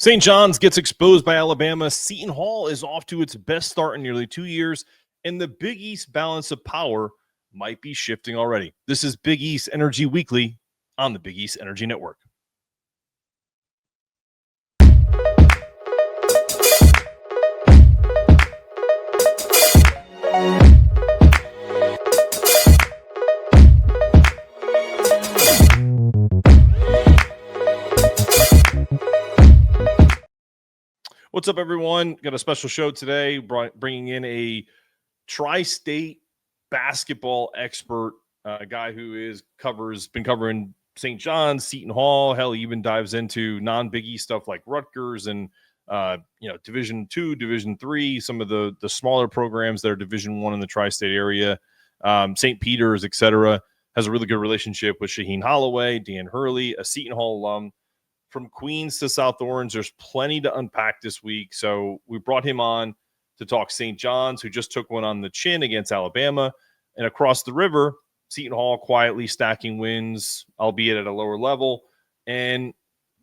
St. John's gets exposed by Alabama. Seton Hall is off to its best start in nearly 2 years, and the Big East balance of power might be shifting already. This is Big East Energy Weekly on the Big East Energy Network. What's up, everyone? Got a special show today, bringing in a tri-state basketball expert, a guy who been covering St. John's, Seton Hall. Hell, he even dives into non-Big East stuff like Rutgers and Division II, Division III, some of the smaller programs that are Division I in the tri-state area, St. Peter's, etc. Has a really good relationship with Shaheen Holloway, Dan Hurley, a Seton Hall alum. From Queens to South Orange, there's plenty to unpack this week. So we brought him on to talk St. John's, who just took one on the chin against Alabama. And across the river, Seton Hall quietly stacking wins, albeit at a lower level, and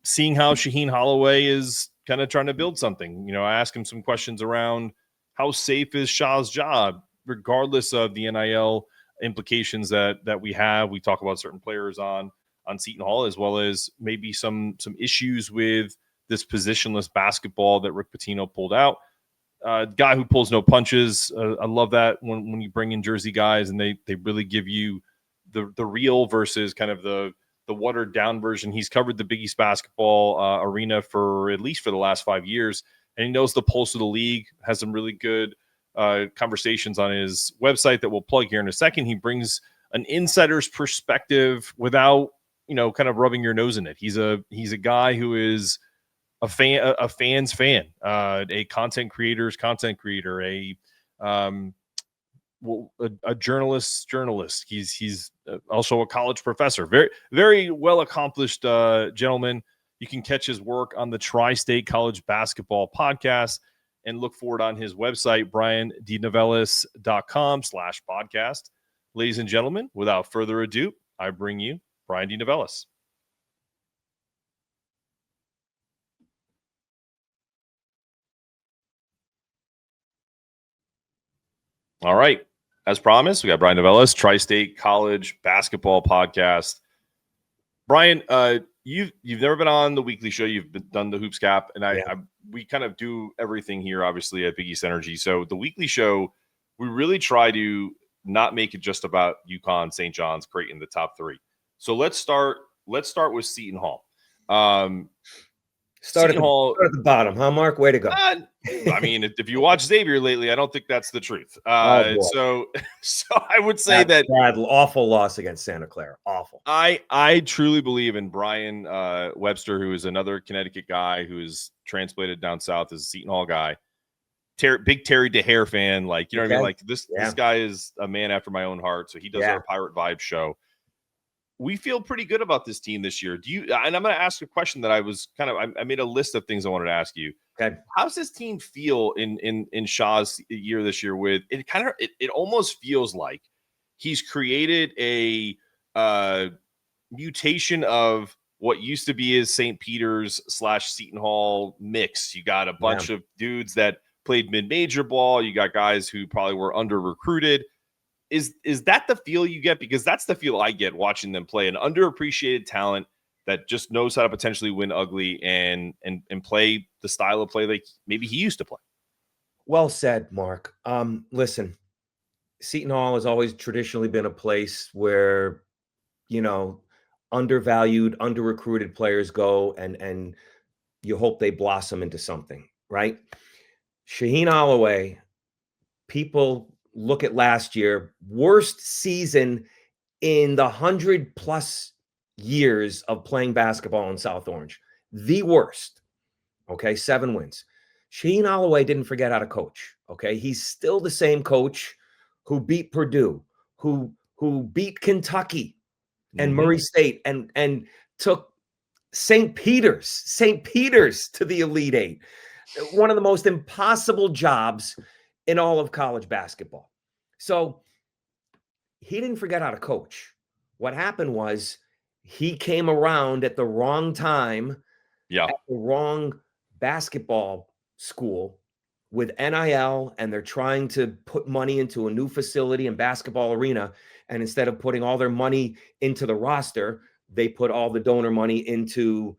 seeing how Shaheen Holloway is kind of trying to build something. You know, I asked him some questions around how safe is Shah's job, regardless of the NIL implications that we have. We talk about certain players on Seton Hall, as well as maybe some issues with this positionless basketball that Rick Pitino pulled out. Guy who pulls no punches. I love that when you bring in Jersey guys and they really give you the real versus kind of the watered down version. He's covered the Big East basketball arena for at least for the last 5 years, and he knows the pulse of the league, has some really good conversations on his website that we'll plug here in a second. He brings an insider's perspective without, kind of rubbing your nose in it. He's a guy who is a fan's fan, a content creator's content creator, a journalist's journalist. He's also a college professor. Very, very well accomplished gentleman. You can catch his work on the Tri-State College Basketball Podcast and look for it on his website, BryanDeNovellis.com/podcast. Ladies and gentlemen, without further ado, I bring you Bryan DeNovellis. All right. As promised, we got Bryan DeNovellis, Tri-State College Basketball Podcast. Bryan, you've never been on the weekly show. You've done the Hoops Cap, and we kind of do everything here, obviously, at Big East Energy. So the weekly show, we really try to not make it just about UConn, St. John's, Creighton, the top three. So let's start with Seton Hall. Start at the bottom, huh, Mark? Way to go. I mean, if you watch Xavier lately, I don't think that's the truth. So I would say that awful loss against Santa Clara. Awful. I truly believe in Bryan Webster, who is another Connecticut guy who is transplanted down south as a Seton Hall guy. Big Terry DeHare fan. Like, you know what I mean? Like this guy is a man after my own heart. So he does our Pirate Vibe show. We feel pretty good about this team this year. And I'm going to ask a question that I made a list of things I wanted to ask you. Okay. How's this team feel in Shah's year this year with it? It almost feels like he's created a mutation of what used to be his St. Peter's / Seton Hall mix. You got a bunch of dudes that played mid-major ball. You got guys who probably were under-recruited. Is that the feel you get? Because that's the feel I get watching them play. An underappreciated talent that just knows how to potentially win ugly and play the style of play like maybe he used to play. Well said, Mark. Listen, Seton Hall has always traditionally been a place where, undervalued, under-recruited players go and you hope they blossom into something, right? Shaheen Holloway, people look at last year, worst season in the 100+ years of playing basketball in South Orange. The worst. Okay, 7 wins. Shaheen Holloway didn't forget how to coach. Okay, he's still the same coach who beat Purdue, who beat Kentucky and Murray State and took St. Peter's to the Elite Eight. One of the most impossible jobs in all of college basketball. So he didn't forget how to coach. What happened was he came around at the wrong time, at the wrong basketball school with NIL, and they're trying to put money into a new facility and basketball arena. And instead of putting all their money into the roster, they put all the donor money into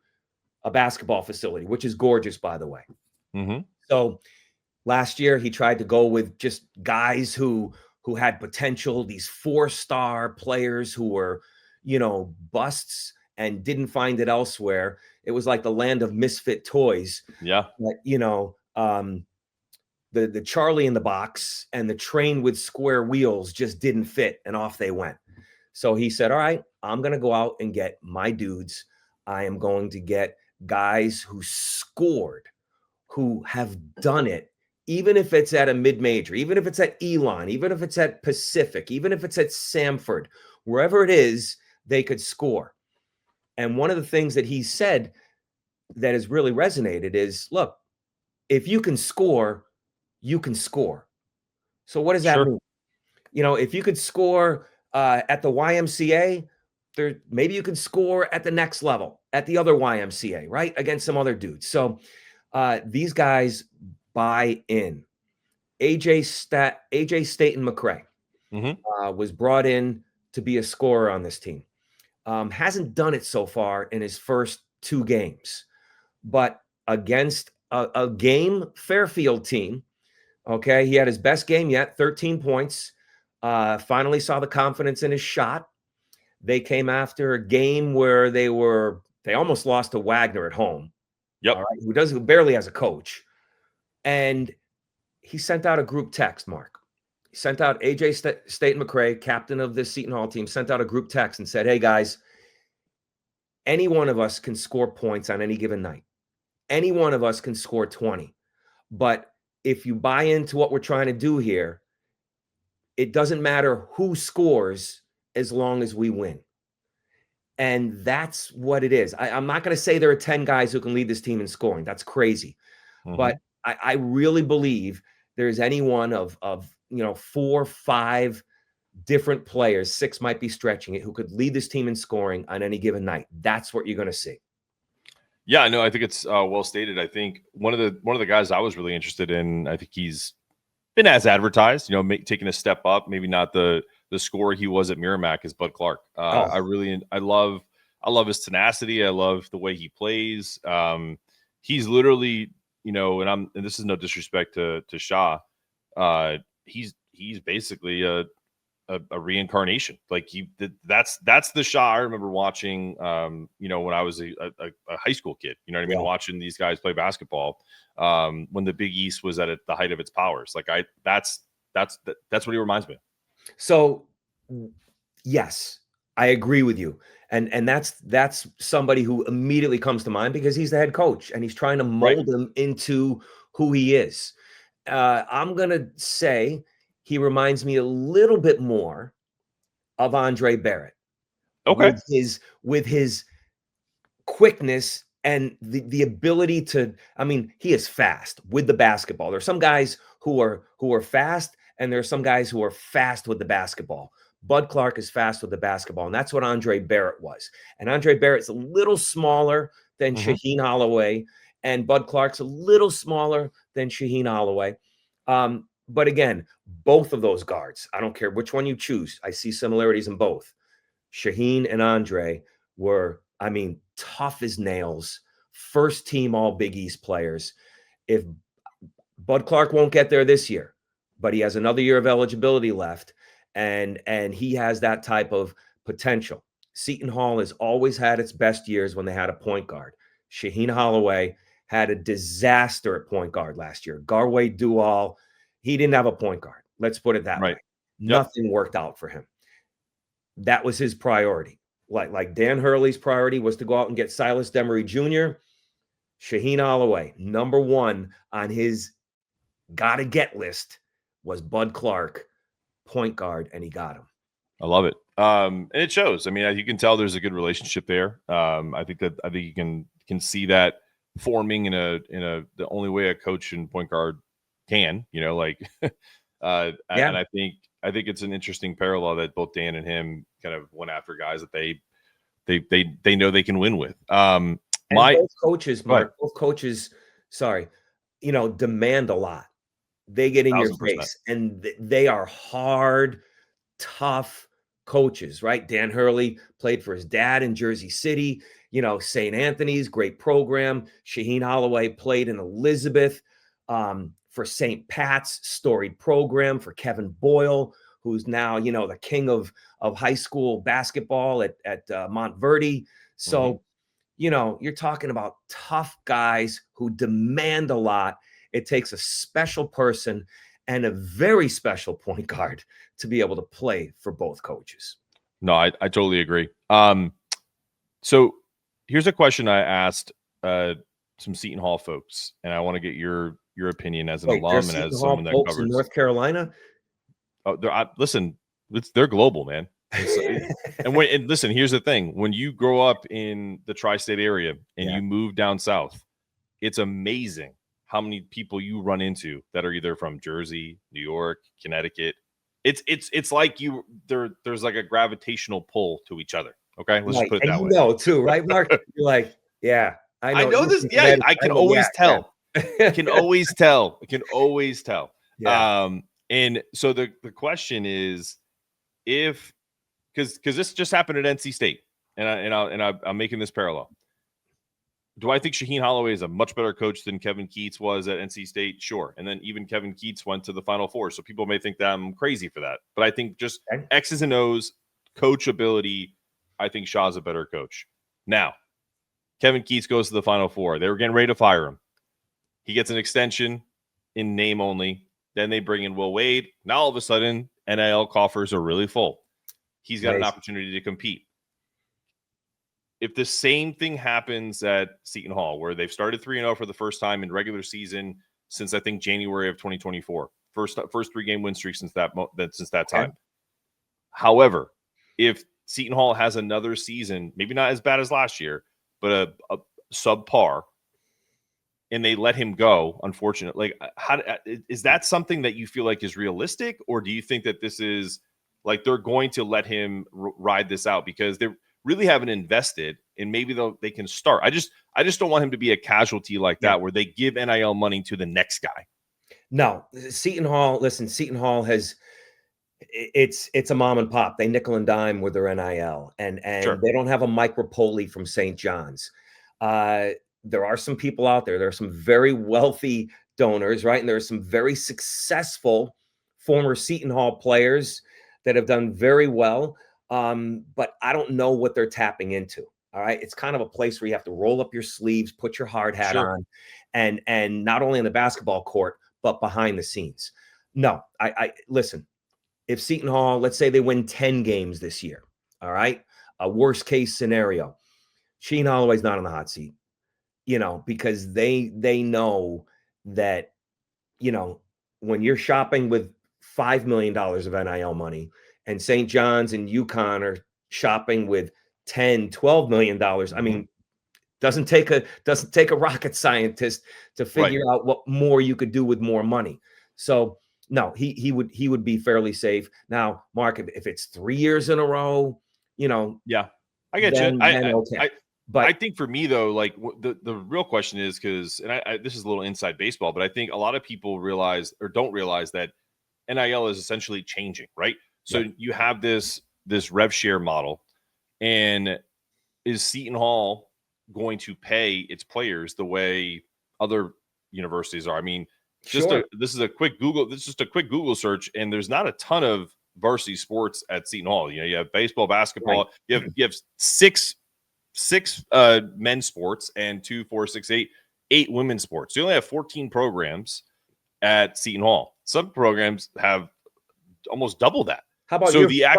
a basketball facility, which is gorgeous, by the way. Mm-hmm. So last year, he tried to go with just guys who had potential, these 4-star players who were, busts and didn't find it elsewhere. It was like the land of misfit toys. Yeah. The Charlie in the box and the train with square wheels just didn't fit, and off they went. So he said, all right, I'm going to go out and get my dudes. I am going to get guys who scored, who have done it, even if it's at a mid-major, even if it's at Elon, even if it's at Pacific, even if it's at Samford, wherever it is, they could score. And one of the things that he said that has really resonated is, look, if you can score, you can score. So what does that mean? If you could score at the YMCA, maybe you can score at the next level, at the other YMCA, right? Against some other dudes. So these guys buy in. AJ Staten McCray was brought in to be a scorer on this team. Hasn't done it so far in his first 2 games, but against a game Fairfield team, okay, he had his best game yet, 13 points. Finally saw the confidence in his shot. They came after a game where they almost lost to Wagner at home. Yep. All right, who barely has a coach. And he sent out a group text, Mark. He sent out AJ Staten McCray, captain of the Seton Hall team, sent out a group text and said, hey, guys, any one of us can score points on any given night. Any one of us can score 20. But if you buy into what we're trying to do here, it doesn't matter who scores as long as we win. And that's what it is. I'm not going to say there are 10 guys who can lead this team in scoring. That's crazy. But I really believe there's any one of 4, 5 different players, 6 might be stretching it, who could lead this team in scoring on any given night. That's what you're going to see. Yeah, no, I think it's well stated. I think one of the guys I was really interested in, I think he's been as advertised, taking a step up, maybe not the scorer he was at Merrimack, is Bud Clark. I love his tenacity. I love the way he plays. He's literally, and this is no disrespect to Shah. He's basically a reincarnation. Like that's the Shah I remember watching, when I was a high school kid, you know what I mean? Yeah. Watching these guys play basketball, when the Big East was at the height of its powers. Like that's what he reminds me of. So yes, I agree with you. And that's somebody who immediately comes to mind because he's the head coach and he's trying to mold him into who he is. I'm going to say he reminds me a little bit more of Andre Barrett. Okay. With his quickness and the ability to, he is fast with the basketball. There's some guys who are fast, and there are some guys who are fast with the basketball. Bud Clark is fast with the basketball, and that's what Andre Barrett was. And Andre Barrett's a little smaller than Shaheen Holloway, and Bud Clark's a little smaller than Shaheen Holloway. But again, both of those guards, I don't care which one you choose, I see similarities in both. Shaheen and Andre were, tough as nails, first team all Big East players. If Bud Clark won't get there this year, but he has another year of eligibility left, and he has that type of potential. Seton Hall has always had its best years when they had a point guard. Shaheen Holloway had a disaster at point guard last year. Garway Dual, he didn't have a point guard. Let's put it that way. Nothing worked out for him. That was his priority. Like Dan Hurley's priority was to go out and get Silas Demery Jr. Shaheen Holloway, number 1 on his gotta get list was Bud Clark, point guard, and he got him. I love it. And it shows. You can tell there's a good relationship there. I think you can see that forming in the only way a coach and point guard can, and I think it's an interesting parallel that both Dan and him kind of went after guys that they know they can win with. Both coaches, Mark, both coaches demand a lot. They get in your 1,000%. face, and they are hard, tough coaches, right? Dan Hurley played for his dad in Jersey City. St. Anthony's, great program. Shaheen Holloway played in Elizabeth, for St. Pat's, storied program. For Kevin Boyle, who's now, the king of high school basketball at Montverde. So, you're talking about tough guys who demand a lot. It takes a special person and a very special point guard to be able to play for both coaches. No, I totally agree. So here's a question I asked some Seton Hall folks, and I want to get your opinion as an alum and as someone that covers in North Carolina. Oh, listen, they're global, man. And listen, here's the thing: when you grow up in the tri-state area and you move down south, it's amazing how many people you run into that are either from Jersey, New York, Connecticut. It's like there's like a gravitational pull to each other. Okay, let's just put it that way. Too, right, Mark? You're like, yeah, I know this. Yeah, I can always tell. I can always tell. I can always tell. Yeah. And so the question is, because this just happened at NC State, and I'm making this parallel. Do I think Shaheen Holloway is a much better coach than Kevin Keatts was at NC State? Sure. And then even Kevin Keatts went to the Final Four, so people may think that I'm crazy for that. But I think just X's and O's, coach ability, I think Shah's a better coach. Now, Kevin Keatts goes to the Final Four. They were getting ready to fire him. He gets an extension in name only. Then they bring in Will Wade. Now, all of a sudden, NIL coffers are really full. He's got an opportunity to compete. If the same thing happens at Seton Hall, where they've started 3-0 for the first time in regular season since, I think, January of 2024, first 3-game win streak since that time. However, if Seton Hall has another season, maybe not as bad as last year, but a subpar, and they let him go, unfortunately, is that something that you feel like is realistic, or do you think that this is like they're going to let him ride this out because they really haven't invested, and maybe they can start? I just don't want him to be a casualty like that where they give NIL money to the next guy. No, Seton Hall has it's a mom and pop. They nickel and dime with their NIL, and they don't have a Mike Rapoli from St. John's. There are some people out there. There are some very wealthy donors, right? And there are some very successful former Seton Hall players that have done very well. But I don't know what they're tapping into. All right. It's kind of a place where you have to roll up your sleeves, put your hard hat on, and not only in the basketball court, but behind the scenes. No, I listen, if Seton Hall, let's say they win 10 games this year. All right. A worst case scenario, Shaheen Holloway's not on the hot seat, because they know that, when you're shopping with $5 million of NIL money, and St. John's and UConn are shopping with $10, $12 million. I mean, doesn't take a rocket scientist to figure out what more you could do with more money. So no, he would be fairly safe. Now, Mark, if it's 3 years in a row, I get you. Okay. But I think for me though, like the real question is because, and this is a little inside baseball, but I think a lot of people realize or don't realize that NIL is essentially changing, right? So you have this rev share model, and is Seton Hall going to pay its players the way other universities are? I mean, this is a quick Google search, and there's not a ton of varsity sports at Seton Hall. You have baseball, basketball. Right. You have six men's sports and 2, 4, 6, 8 women's sports. So you only have 14 programs at Seton Hall. Some programs have almost double that. How about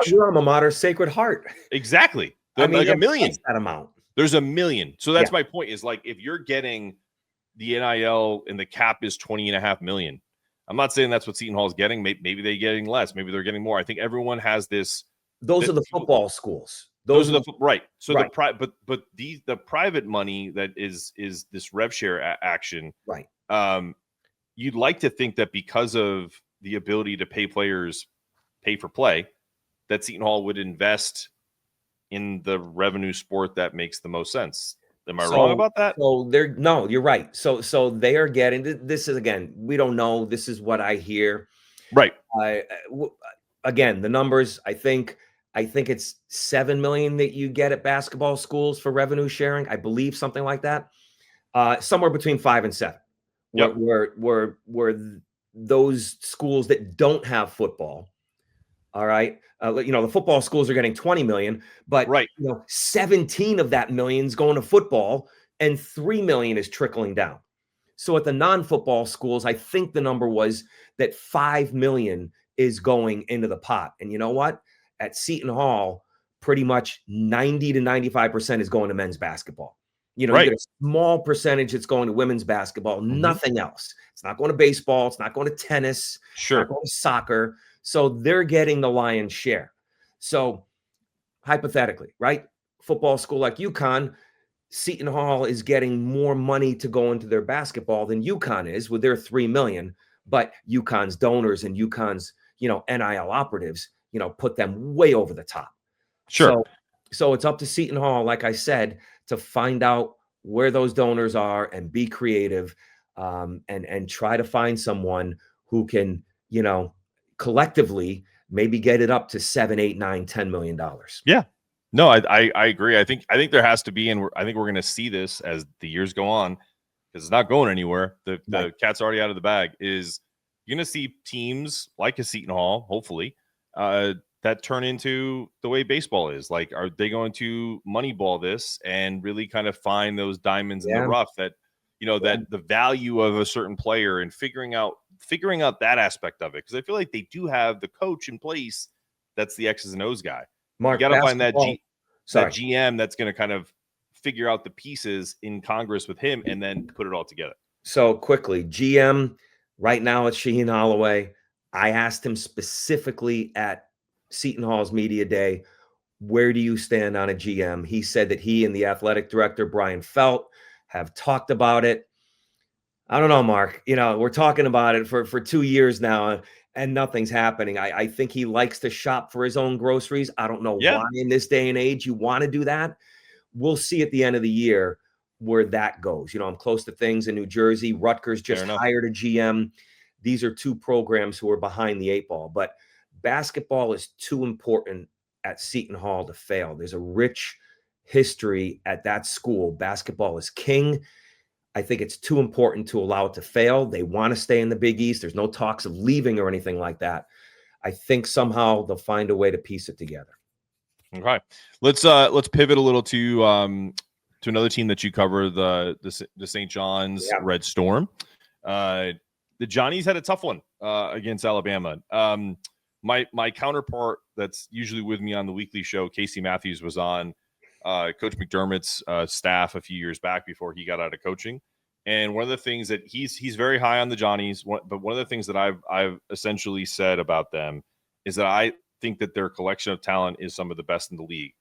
your alma mater, Sacred Heart? Exactly. Like a million. That amount. There's a million. So that's my point, is like, if you're getting the NIL and the cap is $20.5 million, I'm not saying that's what Seton Hall is getting. Maybe they're getting less. Maybe they're getting more. I think everyone has this. Those are the football schools. Those are the right. So the private money that is this rev share action. Right. You'd like to think that because of the ability to pay players pay for play, that Seton Hall would invest in the revenue sport that makes the most sense. Am I wrong about that? So no, you're right. So they are getting, this is, again, we don't know. This is what I hear. Right. Again, the numbers, I think it's 7 million that you get at basketball schools for revenue sharing. I believe something like that. Somewhere between 5 and 7. Yep. Where those schools that don't have football, all right, the football schools are getting 20 million, but right. 17 of that million is going to football, and 3 million is trickling down. So at the non-football schools, I think the number was that 5 million is going into the pot. And you know what? At Seton Hall, pretty much 90 to 95% is going to men's basketball. You get a small percentage that's going to women's basketball, nothing else. It's not going to baseball. It's not going to tennis. Sure. It's not going to soccer. So they're getting the lion's share. So hypothetically, right? Football school like UConn, Seton Hall is getting more money to go into their basketball than UConn is with their 3 million. But UConn's donors and UConn's, NIL operatives, put them way over the top. Sure. So it's up to Seton Hall, like I said, to find out where those donors are and be creative, and try to find someone who can, collectively maybe get it up to $7, $8, $9, $10 million. Yeah. No, I agree. I think there has to be, and I think we're going to see this as the years go on, because it's not going anywhere. The cat's already out of the bag. Is you're going to see teams like a Seton Hall, hopefully, that turn into the way baseball is. Like, are they going to moneyball this and really kind of find those diamonds in the rough that, that the value of a certain player, and figuring out that aspect of it? Because I feel like they do have the coach in place that's the X's and O's guy. Mark, you got to find that GM that's going to kind of figure out the pieces in Congress with him and then put it all together. So quickly, GM right now it's Shaheen Holloway. I asked him specifically at Seton Hall's media day, where do you stand on a GM? He said that he and the athletic director, Bryan, have talked about it. I don't know, Mark. We're talking about it for 2 years now, and nothing's happening. I think he likes to shop for his own groceries. I don't know why in this day and age you want to do that. We'll see at the end of the year where that goes. I'm close to things in New Jersey. Rutgers just hired a GM. These are 2 programs who are behind the 8 ball, but basketball is too important at Seton Hall to fail. There's a rich history at that school. Basketball is king. I think it's too important to allow it to fail. They want to stay in the Big East. There's no talks of leaving or anything like that. I think somehow they'll find a way to piece it together. Okay, let's pivot a little to another team that you cover, the St. John's Red Storm. The Johnnies had a tough one against Alabama. My counterpart that's usually with me on the weekly show, Casey Matthews, was on Coach McDermott's staff a few years back before he got out of coaching. And one of the things that he's very high on the Johnnies, but one of the things that I've essentially said about them is that I think that their collection of talent is some of the best in the league.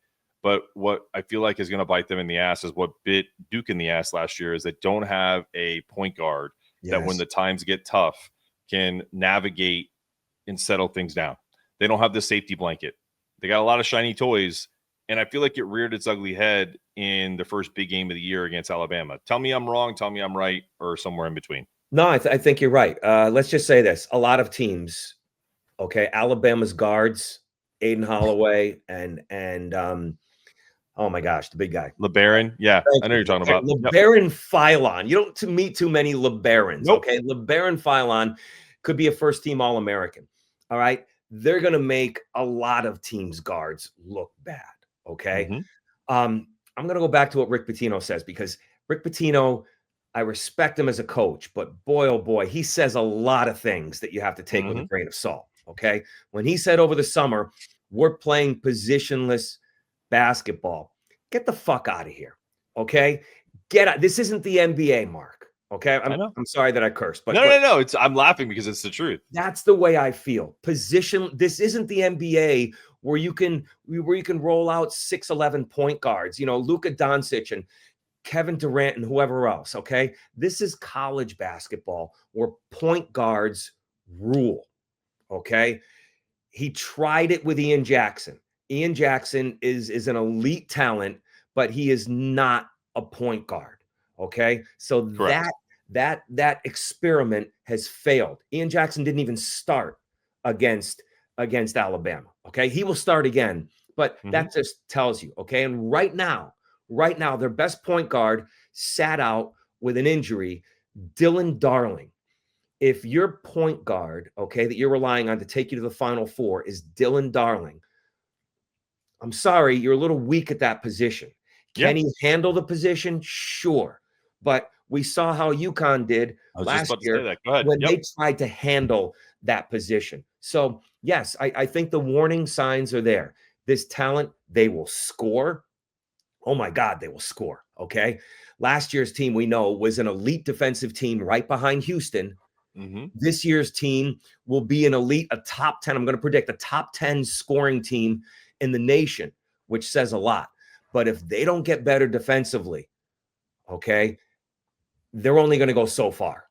But what I feel like is going to bite them in the ass is what bit Duke in the ass last year, is they don't have a point guard that when the times get tough can navigate and settle things down. They don't have the safety blanket. They got a lot of shiny toys, and I feel like it reared its ugly head in the first big game of the year against Alabama. Tell me I'm wrong, tell me I'm right, or somewhere in between. No, I think you're right. Let's just say this. A lot of teams, Alabama's guards, Aiden Holloway and oh my gosh, the big guy. LeBaron. Yeah, I know you're talking about. LeBaron Philon. You don't meet too many LeBarons. Nope. Okay. LeBaron Philon could be a first-team All-American. All right. They're going to make a lot of teams' guards look bad. Okay. I'm going to go back to what Rick Pitino says, because Rick Pitino, I respect him as a coach, but boy, oh boy, he says a lot of things that you have to take with a grain of salt. Okay. When he said over the summer, we're playing positionless basketball, get the fuck out of here. Okay. Get out. This isn't the NBA, Mark. Okay. I'm sorry that I cursed, but no. I'm laughing because it's the truth. That's the way I feel. Position. This isn't the NBA where you can roll out 6'11" point guards, Luka Doncic and Kevin Durant and whoever else. Okay. This is college basketball where point guards rule. Okay. He tried it with Ian Jackson. Ian Jackson is an elite talent, but he is not a point guard. Okay. So Correct. that experiment has failed. Ian Jackson didn't even start against Alabama. Okay. He will start again, but that just tells you. Okay. And right now, their best point guard sat out with an injury, Dylan Darling. If your point guard, okay, that you're relying on to take you to the Final Four is Dylan Darling, I'm sorry, you're a little weak at that position. Can he handle the position? Sure. But we saw how UConn did I was just last about to say year that. Go ahead. when they tried to handle that position. So, yes, I think the warning signs are there. This talent, they will score. Oh, my God, they will score, okay? Last year's team, we know, was an elite defensive team right behind Houston. This year's team will be a top 10. I'm going to predict a top 10 scoring team in the nation, which says a lot. But if they don't get better defensively, okay, they're only going to go so far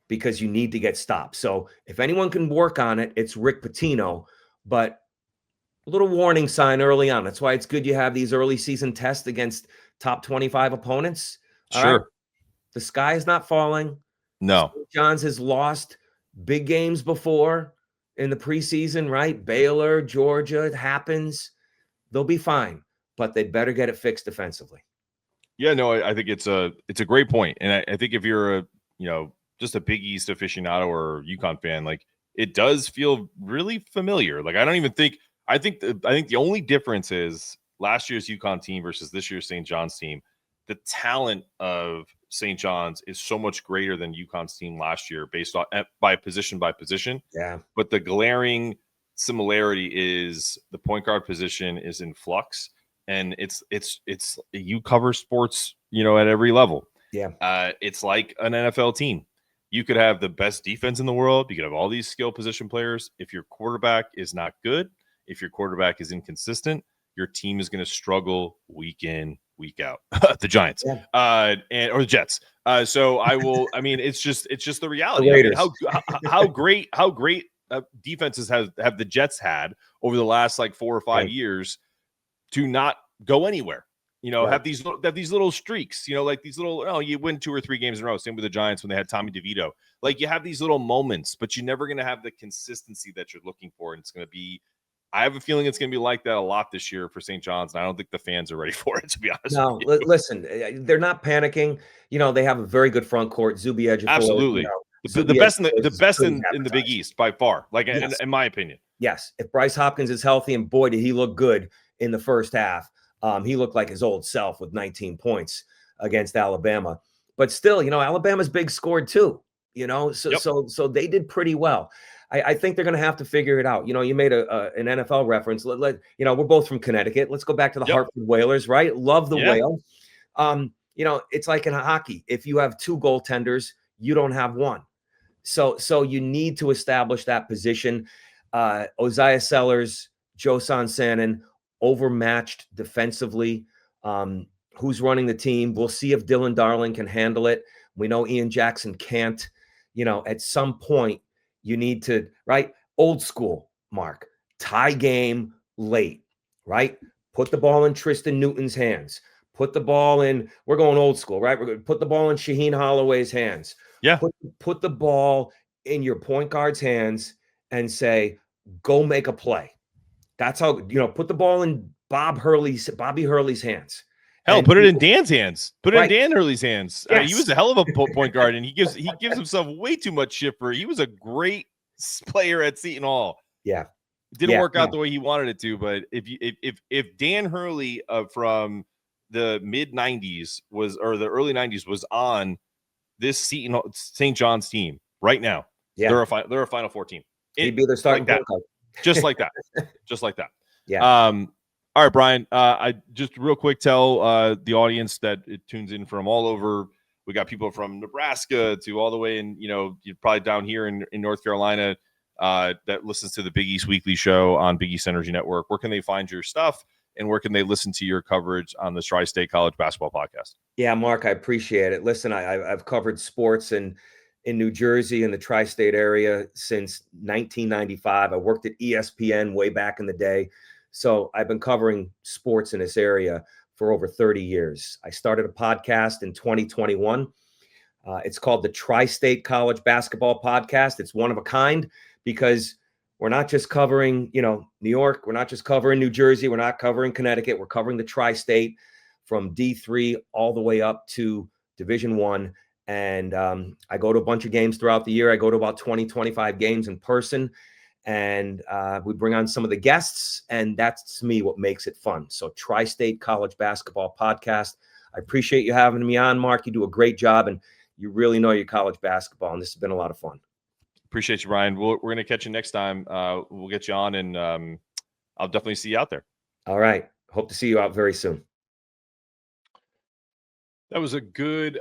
because you need to get stopped. So if anyone can work on it, it's Rick Pitino. But a little warning sign early on. That's why it's good you have these early season tests against top 25 opponents. All right. The sky is not falling. No. St. John's has lost big games before in the preseason, right? Baylor, Georgia, it happens. They'll be fine, but they'd better get it fixed defensively. Yeah, no, I think it's a great point. And I think if you're just a Big East aficionado or UConn fan, like it does feel really familiar. Like I think the only difference is last year's UConn team versus this year's St. John's team. The talent of St. John's is so much greater than UConn's team last year based on by position. Yeah. But the glaring similarity is the point guard position is in flux, and it's you cover sports, at every level. Yeah. It's like an NFL team. You could have the best defense in the world. You could have all these skill position players. If your quarterback is not good, if your quarterback is inconsistent, your team is going to struggle week in, week out. The Giants, or the Jets. So it's just the reality. I mean, how great defenses have the Jets had over the last like 4 or 5 years to not go anywhere. Have these little streaks. Like these little. You win 2 or 3 games in a row. Same with the Giants when they had Tommy DeVito. Like you have these little moments, but you're never going to have the consistency that you're looking for, and it's going to be. I have a feeling it's going to be like that a lot this year for St. John's, and I don't think the fans are ready for it, to be honest. No, listen, they're not panicking. They have a very good front court. Zuby Ejiofor, absolutely, the best in the Big East by far. Like in my opinion, yes. If Bryce Hopkins is healthy, and boy, did he look good in the first half. He looked like his old self with 19 points against Alabama. But still, Alabama's big scored too. So they did pretty well. I think they're going to have to figure it out. You made an NFL reference. We're both from Connecticut. Let's go back to the Hartford Whalers, right? Love the Whale. It's like in hockey. If you have 2 goaltenders, you don't have 1. So you need to establish that position. Oziah Sellers, Joe Sansanin, overmatched defensively. Who's running the team? We'll see if Dylan Darling can handle it. We know Ian Jackson can't. At some point, you need to, right? Old school, Mark. Tie game late, right? Put the ball in Tristan Newton's hands. Put the ball in, we're going old school, right? We're going to put the ball in Shaheen Holloway's hands. Yeah. Put the ball in your point guard's hands and say, go make a play. That's how, put the ball in Bobby Hurley's hands. Hell, put it in Dan's hands. Put it in Dan Hurley's hands. Yes. He was a hell of a point guard, and he gives himself way too much shit for. He was a great player at Seton Hall. Yeah, it didn't work out the way he wanted it to. But if Dan Hurley from the mid '90s or the early '90s was on this St. John's team right now, they're a Final Four team. He'd be their starting like that. Just like that. Yeah. All right, Brian, I just real quick tell the audience that it tunes in from all over. We got people from Nebraska to all the way in, you're probably down here in North Carolina that listens to the Big East Weekly Show on Big East Energy Network. Where can they find your stuff, and where can they listen to your coverage on the Tri-State College Basketball Podcast? Yeah, Mark, I appreciate it. Listen, I've covered sports in New Jersey and the Tri-State area since 1995. I worked at ESPN way back in the day. So I've been covering sports in this area for over 30 years. I started a podcast in 2021. It's called the Tri-State College Basketball Podcast. It's one of a kind because we're not just covering, New York. We're not just covering New Jersey. We're not covering Connecticut. We're covering the Tri-State from D3 all the way up to Division I. And I go to a bunch of games throughout the year. I go to about 20, 25 games in person. And we bring on some of the guests. And that's, to me, what makes it fun. So Tri-State College Basketball Podcast. I appreciate you having me on, Mark. You do a great job. And you really know your college basketball. And this has been a lot of fun. Appreciate you, Bryan. We're going to catch you next time. We'll get you on, and I'll definitely see you out there. All right. Hope to see you out very soon. That was a good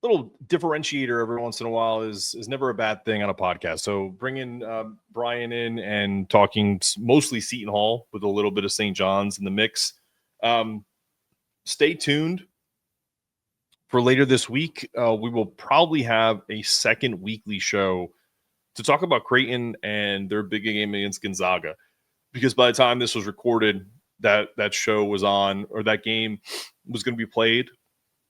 little differentiator every once in a while is never a bad thing on a podcast. So bringing Bryan in and talking mostly Seton Hall with a little bit of St. John's in the mix. Stay tuned for later this week. We will probably have a second weekly show to talk about Creighton and their big game against Gonzaga, because by the time this was recorded, that show was on, or that game was going to be played,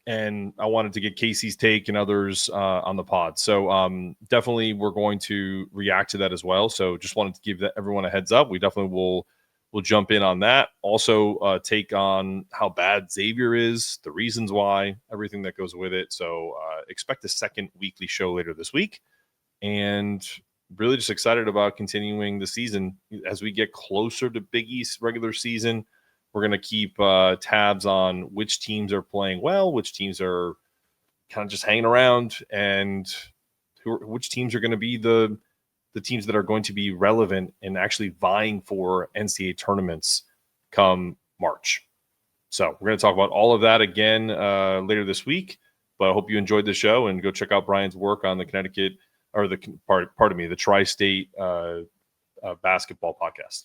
and I wanted to get Casey's take and others on the pod. So definitely we're going to react to that as well. So just wanted to give everyone a heads up. We definitely will jump in on that. Also take on how bad Xavier is, the reasons why, everything that goes with it. So expect a second weekly show later this week. And really just excited about continuing the season as we get closer to Big East regular season. We're going to keep tabs on which teams are playing well, which teams are kind of just hanging around, and which teams are going to be the teams that are going to be relevant and actually vying for NCAA tournaments come March. So we're going to talk about all of that again later this week. But I hope you enjoyed the show, and go check out Bryan's work on the Connecticut, or the the Tri-State basketball podcast.